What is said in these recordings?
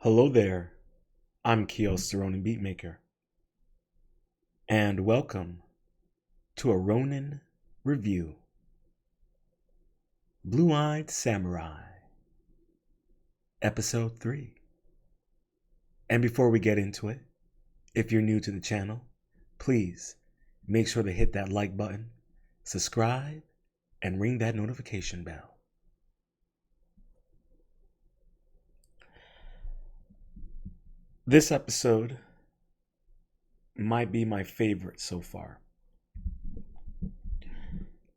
Hello there, I'm Kios the Ronin Beatmaker, and welcome to a Ronin review. Blue-Eyed Samurai, Episode 3. And before we get into it, if you're new to the channel, please make sure to hit that like button, subscribe, and ring that notification bell. This episode might be my favorite so far.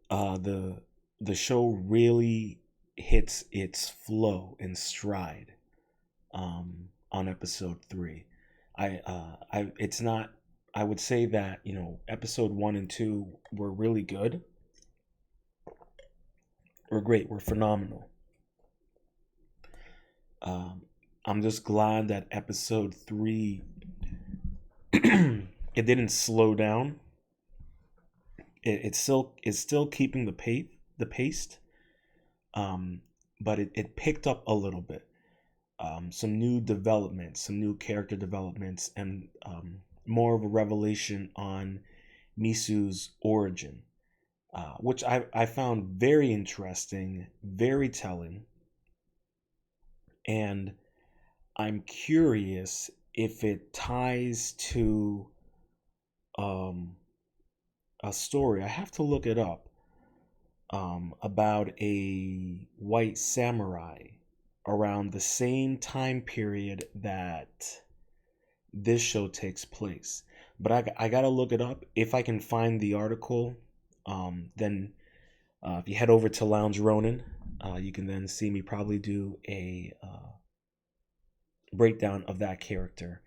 The show really hits its flow and stride on episode 3. It's not. I would say that episode 1 and 2 were really good. Were great. Were phenomenal. I'm just glad that episode 3 it didn't slow down. It's still keeping the pace, but it picked up a little bit. Some new developments, some new character developments, and more of a revelation on Mizu's origin, which I found very interesting, very telling, and I'm curious if it ties to a story. I have to look it up, about a white samurai around the same time period that this show takes place. But I gotta look it up. If I can find the article, then if you head over to Lounge Ronin, you can then see me probably do a breakdown of that character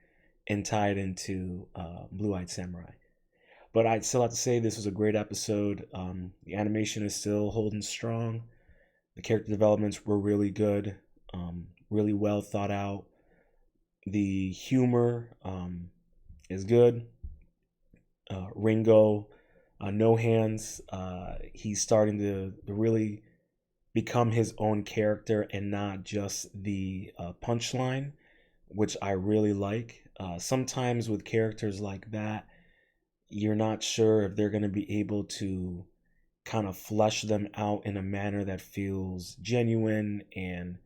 and tie it into Blue-Eyed Samurai. But I'd still have to say this was a great episode. The animation is still holding strong. The character developments were really good, really well thought out. The humor is good. Ringo, no hands. He's starting to really become his own character and not just the punchline, which I really like. Sometimes with characters like that, you're not sure if they're going to be able to kind of flesh them out in a manner that feels genuine and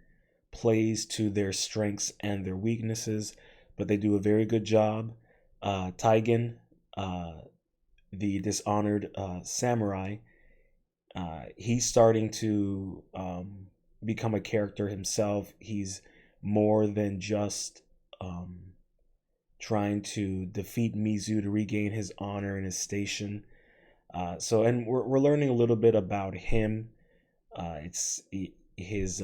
plays to their strengths and their weaknesses, but they do a very good job. Taigen, the dishonored samurai, he's starting to become a character himself. He's more than just trying to defeat Mizu to regain his honor and his station. And we're learning a little bit about him. It's his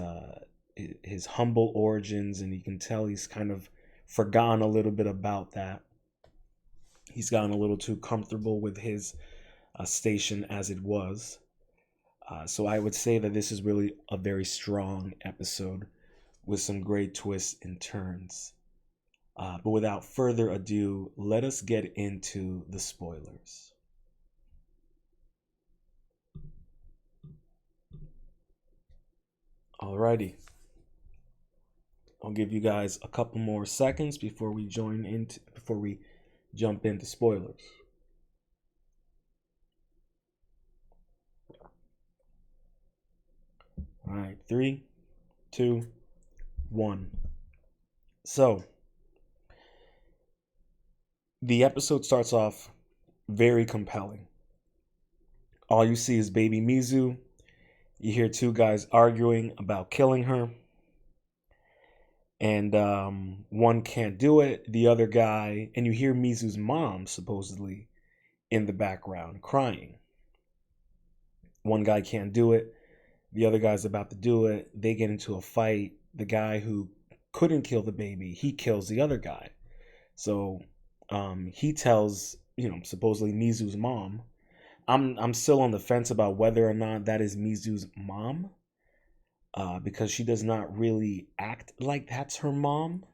humble origins, and you can tell he's kind of forgotten a little bit about that. He's gotten a little too comfortable with his station as it was. So I would say that this is really a very strong episode with some great twists and turns. But without further ado, let us get into the spoilers. Alrighty. I'll give you guys a couple more seconds before we jump into spoilers. All right, 3, 2, 1. So, the episode starts off very compelling. All you see is baby Mizu. You hear two guys arguing about killing her. And one can't do it. The other guy, and you hear Mizu's mom supposedly in the background crying. One guy can't do it. The other guy's about to do it. They get into a fight. The guy who couldn't kill the baby, he kills the other guy. So he tells, supposedly Mizu's mom. I'm still on the fence about whether or not that is Mizu's mom, because she does not really act like that's her mom.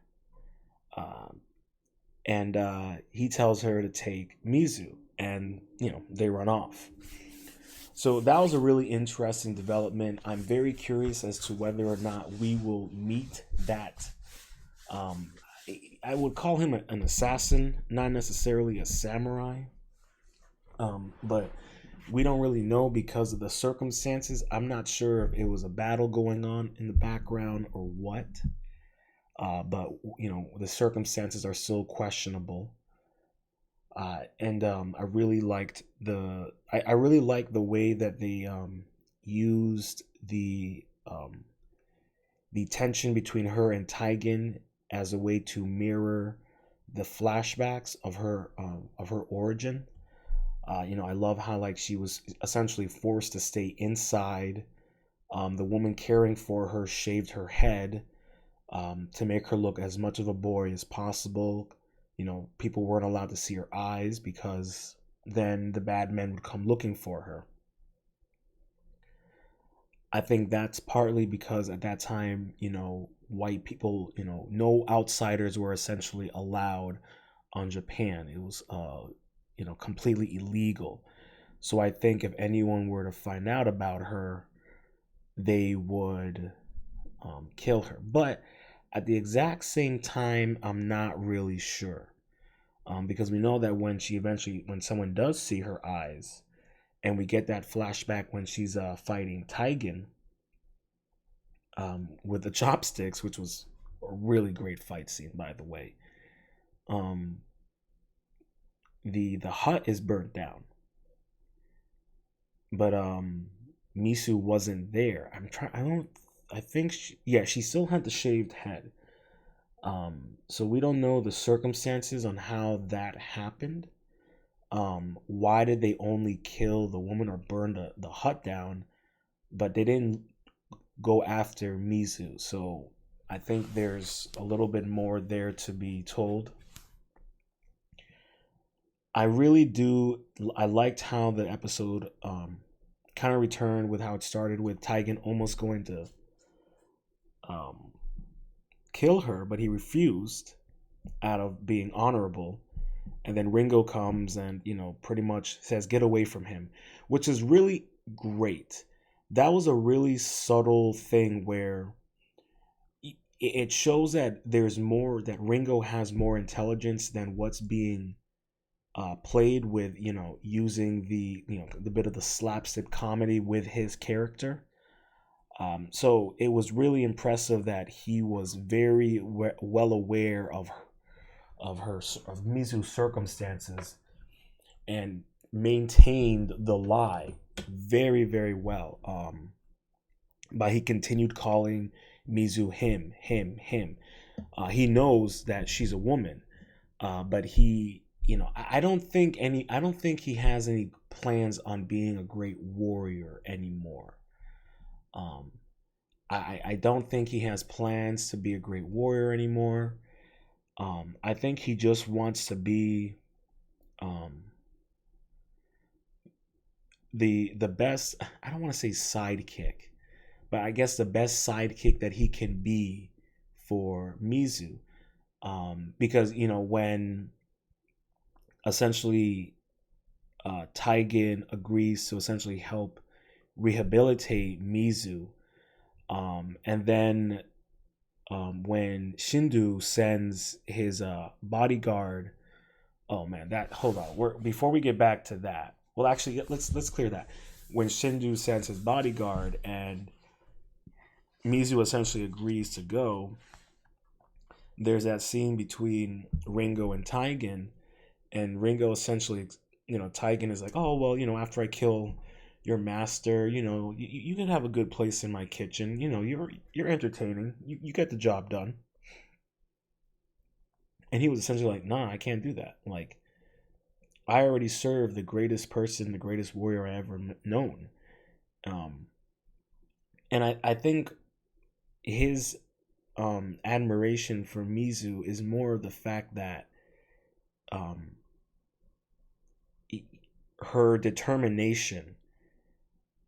And he tells her to take Mizu, and they run off. So that was a really interesting development. I'm very curious as to whether or not we will meet that Um, I would call him an assassin, not necessarily a samurai. But we don't really know because of the circumstances. I'm not sure if it was a battle going on in the background or what. But the circumstances are still questionable. And I really liked I really liked the way that they used the tension between her and Taigen as a way to mirror the flashbacks of her origin. I love how like she was essentially forced to stay inside. The woman caring for her shaved her head to make her look as much of a boy as possible. People weren't allowed to see her eyes because then the bad men would come looking for her. I think that's partly because at that time, white people, no outsiders were essentially allowed on Japan. It was, completely illegal. So I think if anyone were to find out about her, they would kill her. But at the exact same time, I'm not really sure. Because we know that when someone does see her eyes, and we get that flashback when she's fighting Taigen with the chopsticks, which was a really great fight scene, by the way. Um, the hut is burnt down, but Misu wasn't there. I'm trying. I don't. I think yeah, she still had the shaved head. So we don't know the circumstances on how that happened. Why did they only kill the woman or burn the hut down, but they didn't go after Mizu? So I think there's a little bit more there to be told. I really do. I liked how the episode kind of returned with how it started with Taigen almost going to um, kill her, but he refused out of being honorable. And then Ringo comes and pretty much says get away from him, which is really great. That was a really subtle thing where it shows that there's more, that Ringo has more intelligence than what's being played with, using the bit of the slapstick comedy with his character. So it was really impressive that he was very well aware of Mizu's circumstances and maintained the lie very, very well. But he continued calling Mizu him, him, him. He knows that she's a woman, but I don't think he has any plans on being a great warrior anymore. Um, I don't think he has plans to be a great warrior anymore. I think he just wants to be um, the best. I don't want to say sidekick, but I guess the best sidekick that he can be for Mizu. Because when essentially Taigen agrees to essentially help rehabilitate Mizu, and then when Shindu sends his bodyguard. Oh man, that hold on. Before we get back to that, well, actually, let's clear that. When Shindu sends his bodyguard and Mizu essentially agrees to go, there's that scene between Ringo and Taigen, and Ringo essentially, Taigen is like, oh well, after I kill your master, you can have a good place in my kitchen. You're entertaining. You get the job done. And he was essentially like, nah, I can't do that. Like, I already served the greatest person, the greatest warrior I ever known. Um, and I think his admiration for Mizu is more of the fact that um, her determination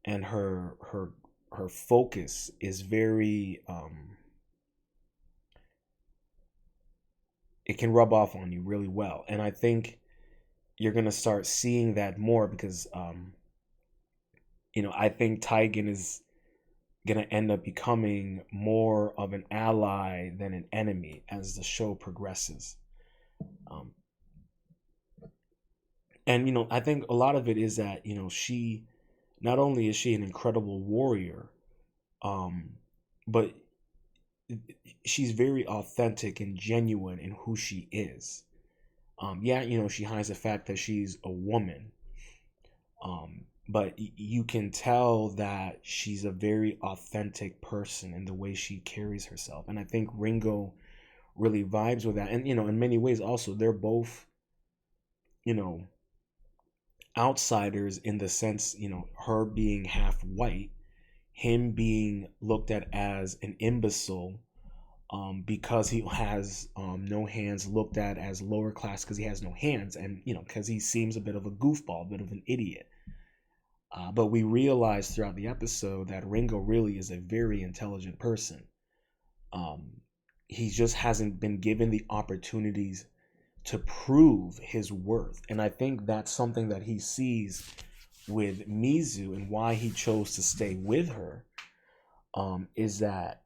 and her focus is very it can rub off on you really well. And I think you're gonna start seeing that more because I think Taigen is going to end up becoming more of an ally than an enemy as the show progresses. Um, and, I think a lot of it is that, she, not only is she an incredible warrior, um, but she's very authentic and genuine in who she is. Yeah, she hides the fact that she's a woman, but you can tell that she's a very authentic person in the way she carries herself. And I think Ringo really vibes with that. And, in many ways also, they're both, you know, outsiders in the sense, her being half white, him being looked at as an imbecile, because he has no hands, looked at as lower class because he has no hands, and because he seems a bit of a goofball, a bit of an idiot. But we realize throughout the episode that Ringo really is a very intelligent person. Um, he just hasn't been given the opportunities to prove his worth, and I think that's something that he sees with Mizu, and why he chose to stay with her. Is that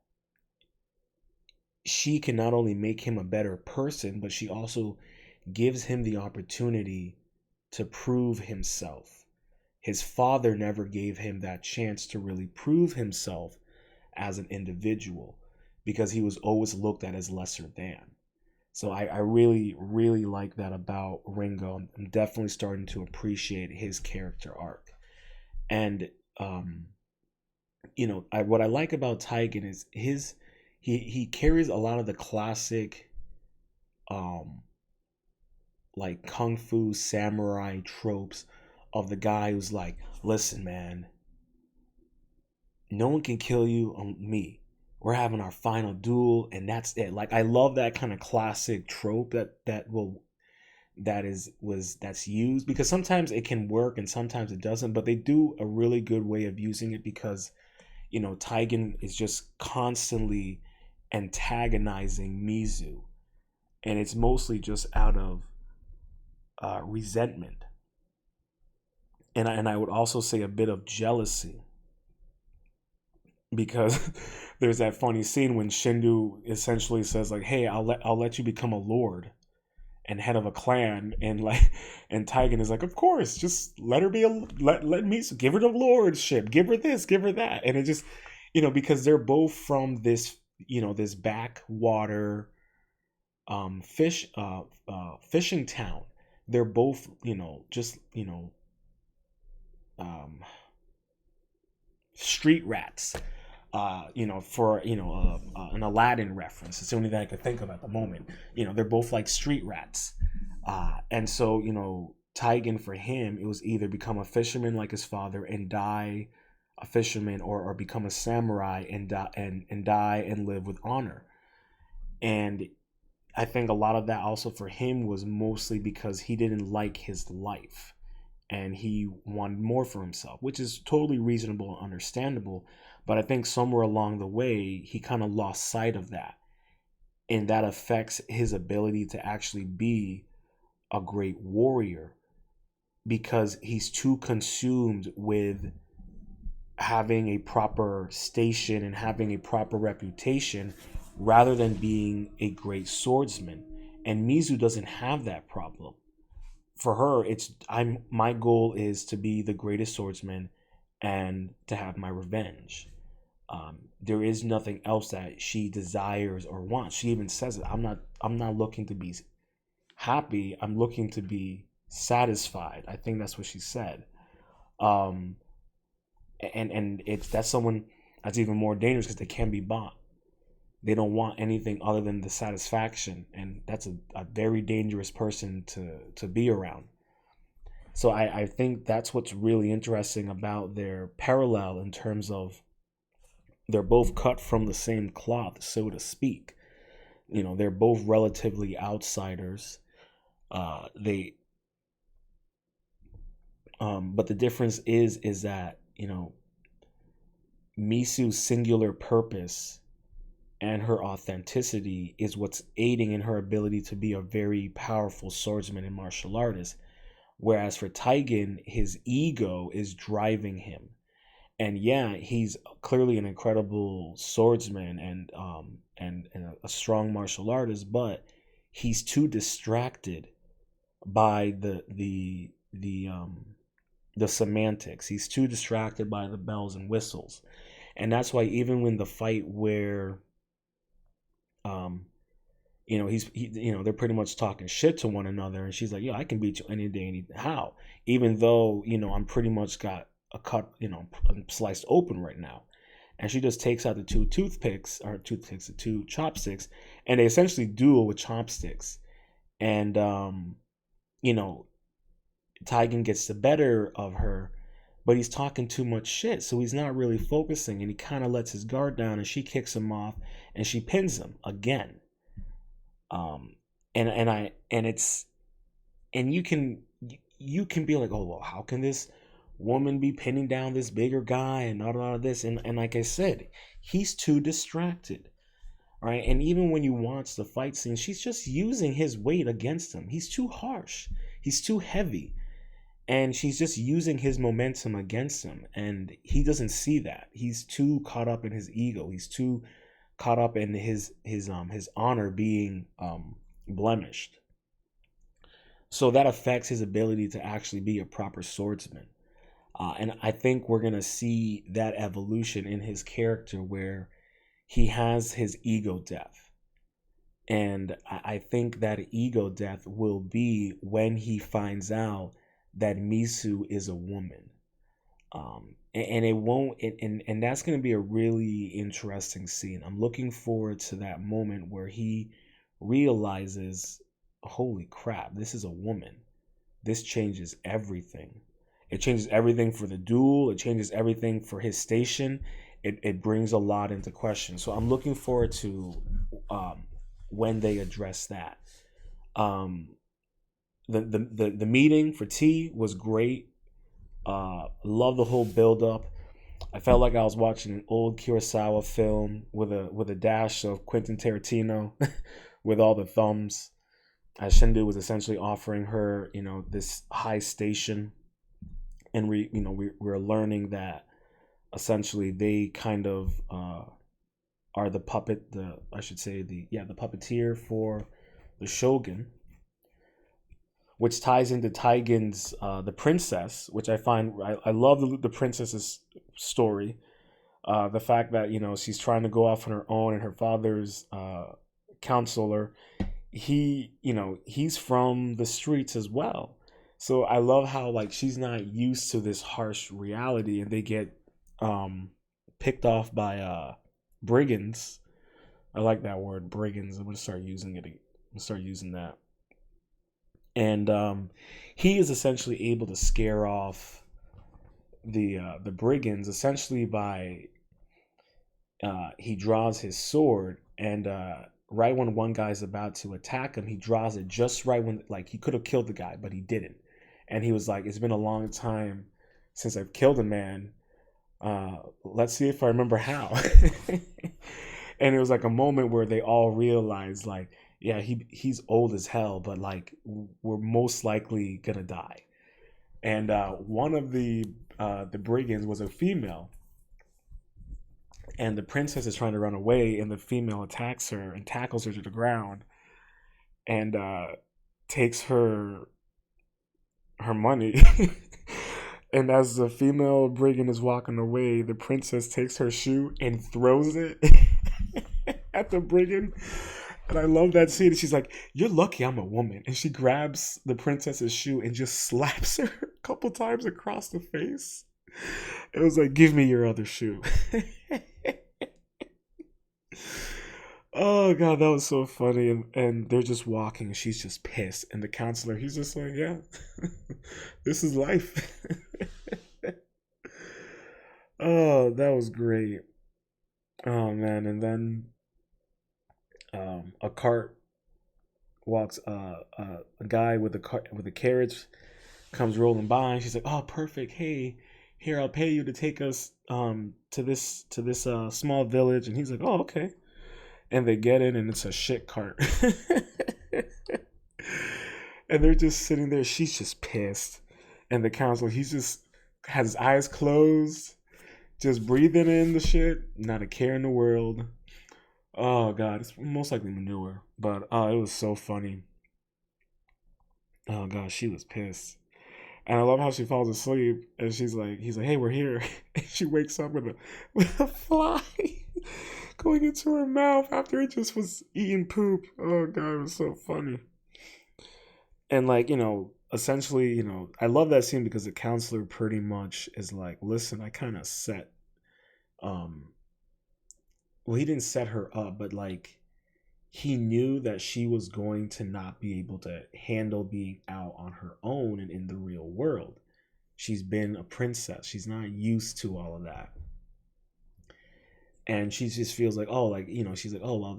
she can not only make him a better person, but she also gives him the opportunity to prove himself. His father never gave him that chance to really prove himself as an individual because he was always looked at as lesser than. So I really, really like that about Ringo. I'm definitely starting to appreciate his character arc. And, what I like about Taigen is he carries a lot of the classic, um, like kung fu samurai tropes of the guy who's like, listen, man, no one can kill you on me. We're having our final duel, and that's it. Like, I love that kind of classic trope that's used, because sometimes it can work and sometimes it doesn't, but they do a really good way of using it because Taigen is just constantly antagonizing Mizu, and it's mostly just out of resentment, and I would also say a bit of jealousy, because there's that funny scene when Shindu essentially says like, "Hey, I'll let you become a lord and head of a clan," and like, and Taigen is like, "Of course, just let her be let me give her the lordship, give her this, give her that," and it just, because they're both from this backwater fishing town. They're both just um street rats, for an Aladdin reference. It's the only thing I could think of at the moment. They're both like street rats, and so Taigen, for him, it was either become a fisherman like his father and die a fisherman, or become a samurai and die and live with honor. And I think a lot of that also for him was mostly because he didn't like his life and he wanted more for himself, which is totally reasonable and understandable. But I think somewhere along the way, he kind of lost sight of that. And that affects his ability to actually be a great warrior because he's too consumed with having a proper station and having a proper reputation rather than being a great swordsman. And Mizu doesn't have that problem. For her, my goal is to be the greatest swordsman and to have my revenge. There is nothing else that she desires or wants. She even says it. I'm not looking to be happy. I'm looking to be satisfied. I think that's what she said. Um, and that's someone that's even more dangerous because they can be bought. They don't want anything other than the satisfaction, and that's a very dangerous person to be around. So I think that's what's really interesting about their parallel in terms of they're both cut from the same cloth, so to speak. They're both relatively outsiders. They But the difference is that Misu's singular purpose and her authenticity is what's aiding in her ability to be a very powerful swordsman and martial artist. Whereas for Taigen, his ego is driving him. And yeah, he's clearly an incredible swordsman and a strong martial artist, but he's too distracted by the semantics. He's too distracted by the bells and whistles. And that's why even when the fight where um they're pretty much talking shit to one another, and she's like, "Yo, I can beat you any day, any how." Even though I'm pretty much got a cut, I'm sliced open right now, and she just takes out the the two chopsticks, and they essentially duel with chopsticks, and you know, Taigen gets the better of her, but he's talking too much shit, so he's not really focusing, and he kind of lets his guard down, and she kicks him off, and she pins him again. Um, and it's and you can be like, oh well, how can this woman be pinning down this bigger guy and all of this? And like I said, he's too distracted, right? And even when you watch the fight scene, she's just using his weight against him. He's too harsh. He's too heavy. And she's just using his momentum against him. And he doesn't see that. He's too caught up in his ego. He's too caught up in his honor being blemished. So that affects his ability to actually be a proper swordsman. And I think we're gonna see that evolution in his character where he has his ego death. And I think that ego death will be when he finds out that Mizu is a woman. And it won't, and that's going to be a really interesting scene. I'm looking forward to that moment where he realizes, holy crap, this is a woman. This changes everything. It changes everything for the duel. It changes everything for his station. It brings a lot into question. So I'm looking forward to when they address that. The meeting for tea was great. Love the whole build up. I felt like I was watching an old Kurosawa film with a dash of Quentin Tarantino, with all the thumbs. As Shindu was essentially offering her, this high station, and we're learning that essentially they kind of are the puppet, the puppeteer for the shogun, which ties into Taigen's the princess, which I love the princess's story. The fact that she's trying to go off on her own, and her father's counselor, he's from the streets as well. So I love how she's not used to this harsh reality, and they get picked off by brigands. I like that word, brigands. I'm gonna start using it. I'm gonna start using that. And he is essentially able to scare off the brigands essentially by he draws his sword, and right when one guy's about to attack him, he draws it just right when he could have killed the guy, but he didn't. And he was like, "It's been a long time since I've killed a man. Let's see if I remember how." And it was like a moment where they all realized, yeah, he's old as hell, but we're most likely gonna die. And one of the brigands was a female, and the princess is trying to run away, and the female attacks her and tackles her to the ground, and takes her money. And as the female brigand is walking away, the princess takes her shoe and throws it at the brigand. And I love that scene. She's like, "You're lucky I'm a woman." And she grabs the princess's shoe and just slaps her a couple times across the face. It was like, "Give me your other shoe." Oh god, that was so funny. And they're just walking, and she's just pissed. And the counselor, he's just like, "Yeah, this is life." Oh, that was great. Oh man, and then a cart walks. A guy with a carriage comes rolling by, and she's like, "Oh, perfect. Hey, here, I'll pay you to take us to this small village." And he's like, "Oh, okay." And they get in, and it's a shit cart. And they're just sitting there. She's just pissed, and the counselor, he's just has his eyes closed, just breathing in the shit, not a care in the world. Oh god, it's most likely manure, but it was so funny. Oh god, she was pissed. And I love how she falls asleep and he's like, hey, we're here. And she wakes up with a fly going into her mouth after it just was eating poop. Oh god, it was so funny. And essentially, I love that scene because the counselor pretty much is like, listen, I kind of set um well, he didn't set her up, but he knew that she was going to not be able to handle being out on her own and in the real world. She's been a princess. She's not used to all of that. And she just feels like, oh, she's like, oh, well,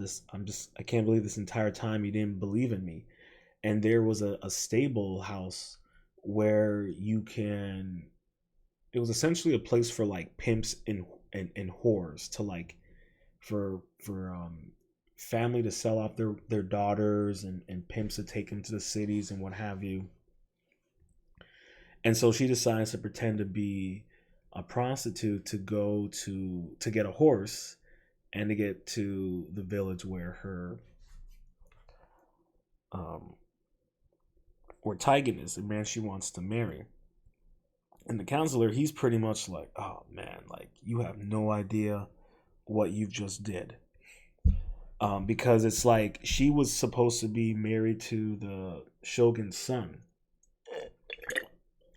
I can't believe this entire time you didn't believe in me. And there was a stable house where it was essentially a place for like pimps and whores to for family to sell off their daughters and pimps to take them to the cities and what have you. And so she decides to pretend to be a prostitute to go to get a horse and to get to the village um where Taigen is, the man she wants to marry. And the counselor, he's pretty much like, oh man, like you have no idea what you've just did. Because it's like she was supposed to be married to the shogun's son.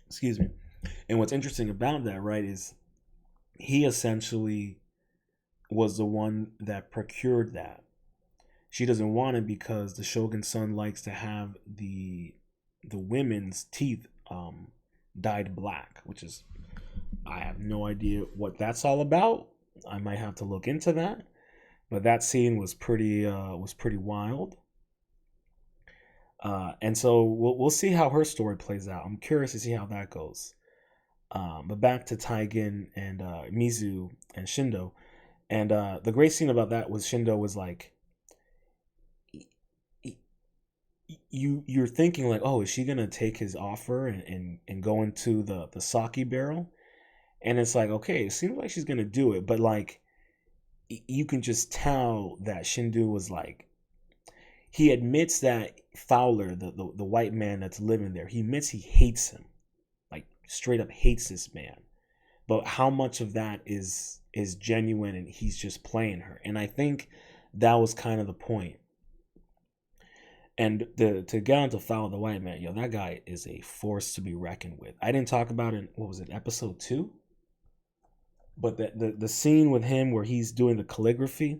Excuse me. And what's interesting about that, right, is he essentially was the one that procured that. She doesn't want it because the shogun's son likes to have the women's teeth dyed black, which is, I have no idea what that's all about. I might have to look into that. But that scene was pretty wild. And so we'll see how her story plays out. I'm curious to see how that goes. But back to Taigen and Mizu and Shindo. And the great scene about that was Shindo was like, you're thinking like, oh, is she gonna take his offer and go into the sake barrel? And it's like, okay, it seems like she's gonna do it, but like you can just tell that Shindu was like, he admits that Fowler, the white man that's living there, he admits he hates him, like straight up hates this man. But how much of that is genuine and he's just playing her? And I think that was kind of the point. And to get onto Fowler, the white man, that guy is a force to be reckoned with. I didn't talk about it. What was it, episode 2? But the scene with him where he's doing the calligraphy,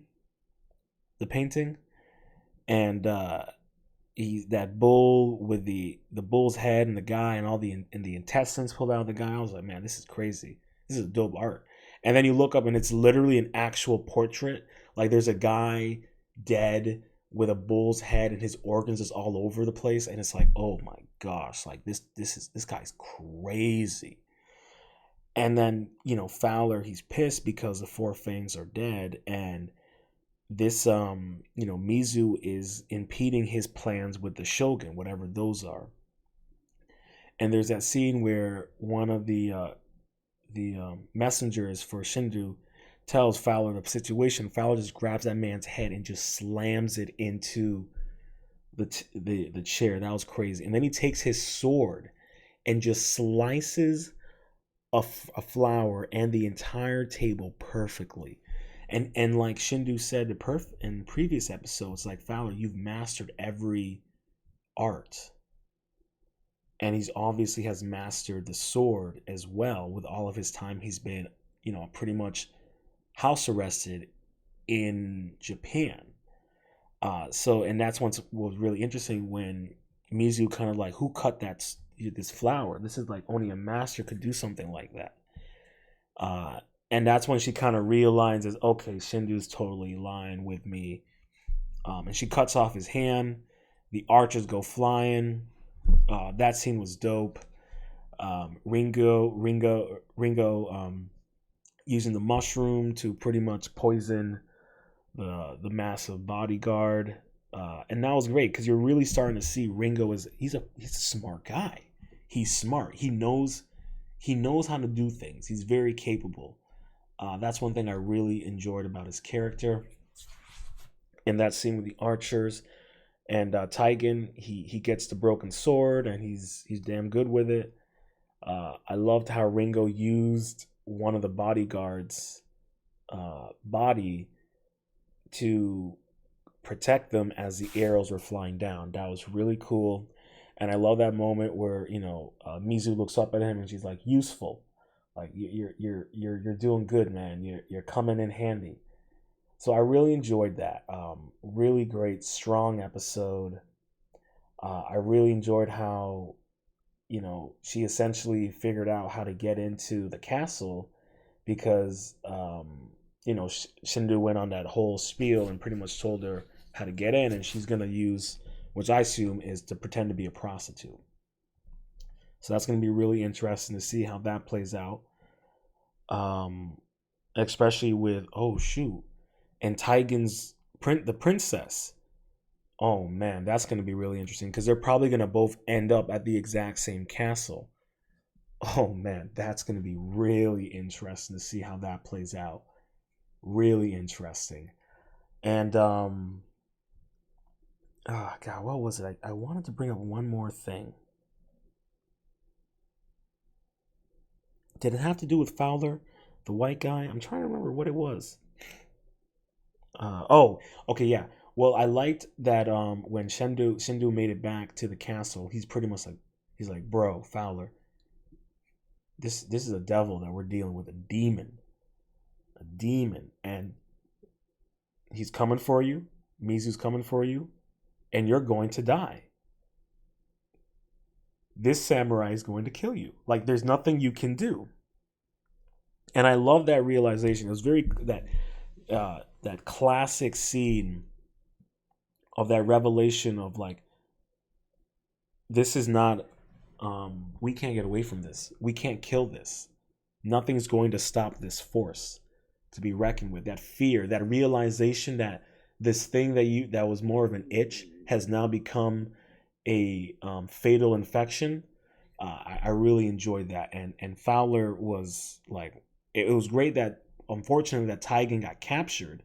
the painting, and that bull with the bull's head and the guy and all the intestines pulled out of the guy. I was like, man, this is crazy. This is dope art. And then you look up and it's literally an actual portrait. Like there's a guy dead with a bull's head and his organs is all over the place, and it's like, oh my gosh, like this guy's crazy. And then, Fowler, he's pissed because the four fangs are dead, and this Mizu is impeding his plans with the shogun, whatever those are. And there's that scene where one of the messengers for Shindu tells Fowler the situation. Fowler just grabs that man's head and just slams it into the chair. That was crazy. And then he takes his sword and just slices a flower and the entire table perfectly. And like Shindu said in previous episodes, like, Fowler, you've mastered every art. And he's obviously has mastered the sword as well. With all of his time he's been, pretty much house arrested in Japan. And that's what was really interesting when Mizu kind of like, who cut this flower? This is like only a master could do something like that. And that's when she kind of realizes, okay, Shindu's totally lying with me. And she cuts off his hand. The archers go flying. That scene was dope. Ringo using the mushroom to pretty much poison the massive bodyguard. And that was great because you're really starting to see Ringo he's a smart guy. He's smart. He knows how to do things. He's very capable. That's one thing I really enjoyed about his character. In that scene with the archers and Taigen, he gets the broken sword and he's damn good with it. I loved how Ringo used one of the bodyguards' body to protect them as the arrows were flying down. That was really cool. And I love that moment where Mizu looks up at him and she's like, "Useful, like you're doing good, man. You're coming in handy." So I really enjoyed that. Really great, strong episode. I really enjoyed how she essentially figured out how to get into the castle because Shindu went on that whole spiel and pretty much told her how to get in, and she's gonna use, which I assume is to pretend to be a prostitute. So that's gonna be really interesting to see how that plays out. Um, Especially with, oh shoot, and Taigen's the princess. Oh man, that's gonna be really interesting because they're probably gonna both end up at the exact same castle. Oh man, that's gonna be really interesting to see how that plays out. Really interesting. And oh god, what was it? I wanted to bring up one more thing. Did it have to do with Fowler, the white guy? I'm trying to remember what it was. Oh, okay, yeah. Well, I liked that when Shindu made it back to the castle, he's pretty much like, he's like, bro, Fowler, this is a devil that we're dealing with, a demon, and he's coming for you. Mizu's coming for you, and you're going to die. This samurai is going to kill you. Like there's nothing you can do. And I love that realization. It was very that classic scene of that revelation of like, this is not we can't get away from this. We can't kill this. Nothing's going to stop this force to be reckoned with. That fear, that realization that this thing that was more of an itch has now become a fatal infection. I really enjoyed that, and Fowler was like, it was great that unfortunately that Taigen got captured.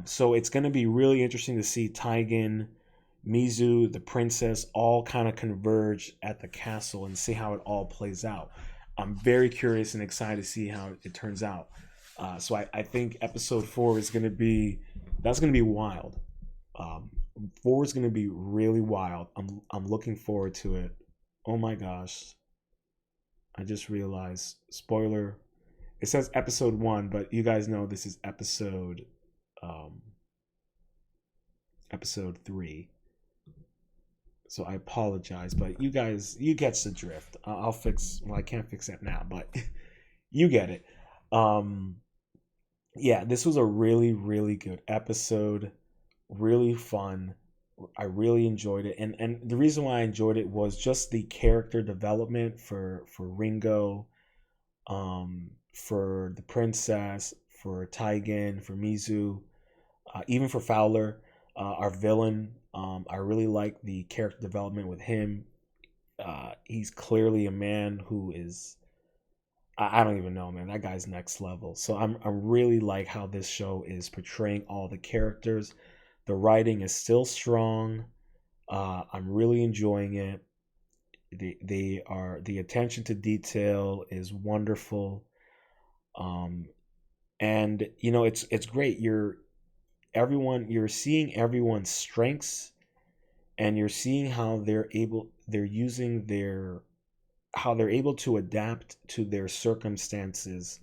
So it's going to be really interesting to see Taigen, Mizu, the princess, all kind of converge at the castle and see how it all plays out. I'm very curious and excited to see how it turns out. So I think episode 4 is going to be, that's going to be wild. Um, 4 is going to be really wild. I'm looking forward to it. Oh my gosh. I just realized, spoiler, it says episode 1, but you guys know this is um episode 3. So I apologize, but you guys, you get the drift. I'll fix, well, I can't fix that now, but you get it. Um yeah, this was a really really good episode, really fun. I really enjoyed it, and the reason why I enjoyed it was just the character development for Ringo, for the princess, for Taigen, for Mizu, even for Fowler, our villain. I really like the character development with him. He's clearly a man who is, I don't even know, man. That guy's next level. So I really like how this show is portraying all the characters. The writing is still strong. I'm really enjoying it. They are, the attention to detail is wonderful. Um, and it's great. You're seeing everyone's strengths, and you're seeing how they're using their, how they're able to adapt to their circumstances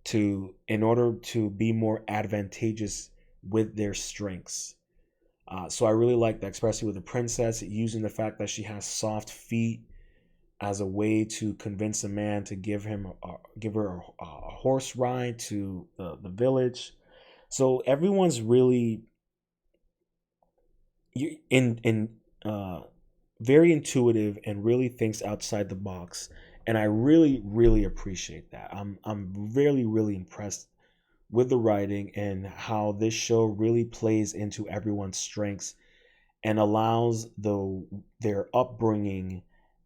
to, in order to be more advantageous with their strengths. So I really like that, especially with the princess, using the fact that she has soft feet as a way to convince a man to give her a horse ride to the village. So everyone's really in very intuitive and really thinks outside the box, and I really really appreciate that. I'm really really impressed with the writing and how this show really plays into everyone's strengths and allows their upbringing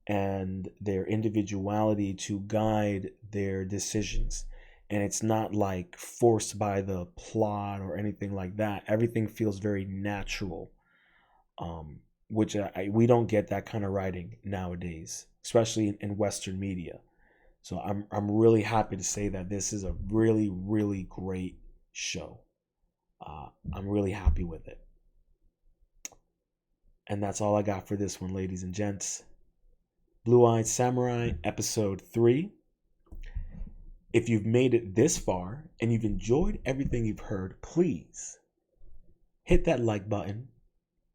and their individuality to guide their decisions. and it's not like forced by the plot or anything like that. Everything feels very natural, which we don't get that kind of writing nowadays, especially in Western media. So I'm really happy to say that this is a really, really great show. I'm really happy with it. And that's all I got for this one, ladies and gents. Blue Eyed Samurai, episode 3. If you've made it this far and you've enjoyed everything you've heard, please hit that like button.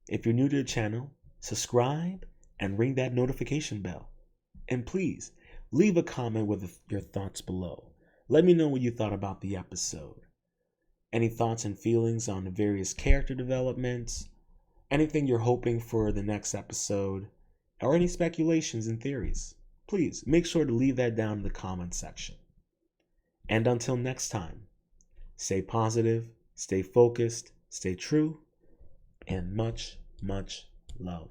If you're new to the channel, subscribe and ring that notification bell. And please leave a comment with your thoughts below. Let me know what you thought about the episode. Any thoughts and feelings on the various character developments, anything you're hoping for the next episode, or any speculations and theories. Please make sure to leave that down in the comment section. And until next time, stay positive, stay focused, stay true, and much, much love.